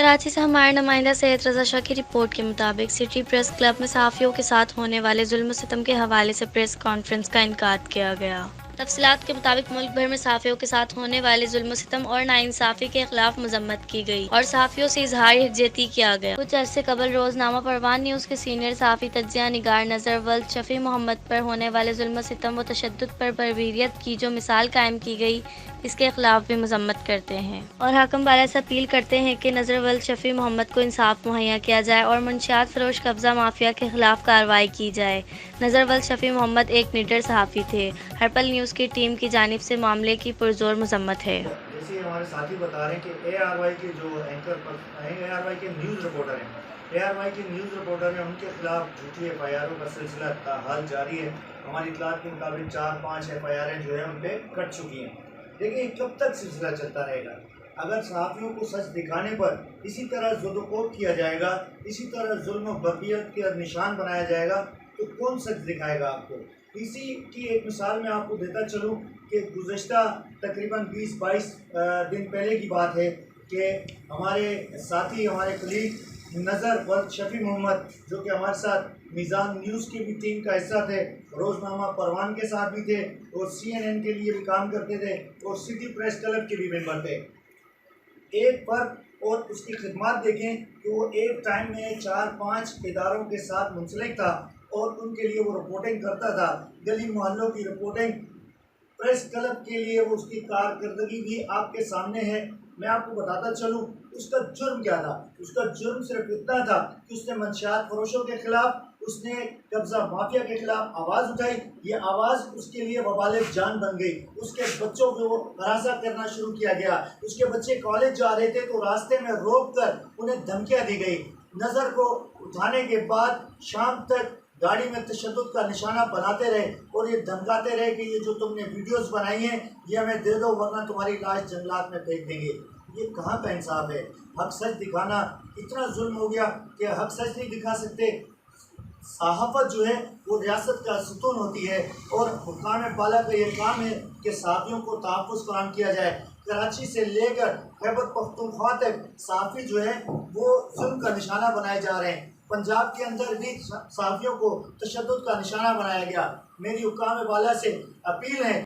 कराची से हमारे नुमाइंदा सैयद रज़ा शाह की रिपोर्ट के मुताबिक सिटी प्रेस क्लब में सहाफ़ियों के साथ होने वाले जुल्म सितम के हवाले से प्रेस कॉन्फ्रेंस का इनेकाद किया गया। तफसीलात के मुताबिक मुल्क भर में सहाफ़ियों के साथ होने वाले जुल्म सितम और नाइंसाफ़ी के खिलाफ मजम्मत की गई और सहाफ़ियों से इजहार यकजहती किया गया। कुछ अरसे कबल रोज़नामा परवान न्यूज़ के सीनियर सहाफ़ी तज्ज़िया निगार नज़र वल्द शफ़ी मोहम्मद पर होने वाले जुल्म सितम व तशद्दुद पर बर्बरियत की जो मिसाल कायम की गई, इसके खिलाफ भी मजम्मत करते हैं और हाकिम बाला से अपील करते हैं कि नज़र वल्द शफ़ी मोहम्मद को इंसाफ मुहैया किया जाए और मंशियात फरोश कब्ज़ा माफिया के खिलाफ कार्रवाई की जाए। नज़र वल्द शफ़ी मोहम्मद एक निडर सहाफ़ी थे। हर्पल न्यूज़ की टीम की जानिब से मामले की पुरजोर मजम्मत है। जैसे हमारे साथी बता रहे हैं कि ARY के जो एंकर ARY के न्यूज़ रिपोर्टर हैं, ARY के न्यूज़ रिपोर्टर हैं, उनके खिलाफ झूठी FIRओं का सिलसिला ताहाल जारी है। हमारी इत्तलात के मुताबिक 4-5 FIRएं जो है उन पर कट चुकी हैं। देखिए कब तक सिलसिला चलता रहेगा? अगर सहाफ़ियों को सच दिखाने पर इसी तरह ज़ुल्म किया जाएगा, इसी तरह जुल्म बर्बरियत के निशान बनाया जाएगा, तो कौन सच दिखाएगा आपको? इसी की एक मिसाल मैं आपको देता चलूँ कि गुज़श्ता तकरीबन 20-22 दिन पहले की बात है कि हमारे साथी, हमारे कलीग नज़र वल्द शफ़ी मोहम्मद, जो कि हमारे साथ मीज़ान न्यूज़ की भी टीम का हिस्सा थे, रोज़नामा परवान के साथ भी थे और CNN के लिए भी काम करते थे और सिटी प्रेस क्लब के भी मेंबर थे। एक फ़र्क और उसकी खिदमत देखें कि वो एक टाइम में 4-5 इदारों के साथ मुंसलिक था और उनके लिए वो रिपोर्टिंग करता था, गली मोहल्लों की रिपोर्टिंग। प्रेस क्लब के लिए वो उसकी कारकर्दगी भी आपके सामने है। मैं आपको बताता चलूँ उसका जुर्म क्या था। उसका जुर्म सिर्फ इतना था कि उसने मंशियात फरोशों के खिलाफ, उसने कब्ज़ा माफिया के खिलाफ आवाज़ उठाई। ये आवाज़ उसके लिए वबाल जान बन गई। उसके बच्चों को हरासा करना शुरू किया गया। उसके बच्चे कॉलेज जा रहे थे तो रास्ते में रोक कर उन्हें धमकियाँ दी गई। नज़र को उठाने के बाद शाम तक गाड़ी में तशद्दुद का निशाना बनाते रहे और ये धमकाते रहे कि ये जो तुमने वीडियोस बनाई हैं ये हमें दे दो वरना तुम्हारी लाश जंगलात में फेंक देंगे। ये कहाँ का इंसाफ है? हक सच दिखाना इतना जुल्म हो गया कि हक सच नहीं दिखा सकते। सहाफ़त जो है वो रियासत का सुतून होती है और हुक्काम बाला का ये काम है कि सहाफ़ियों को तहफ़्फ़ुज़ फराहम किया जाए। कराची से लेकर खैबर पख्तूनख्वा तक सहाफ़ी जो है वो जुल्म का निशाना बनाए जा रहे हैं। पंजाब के अंदर भी सहाफ़ियों को तशद्दुद का निशाना बनाया गया। मेरी हुक्काम बाला से अपील है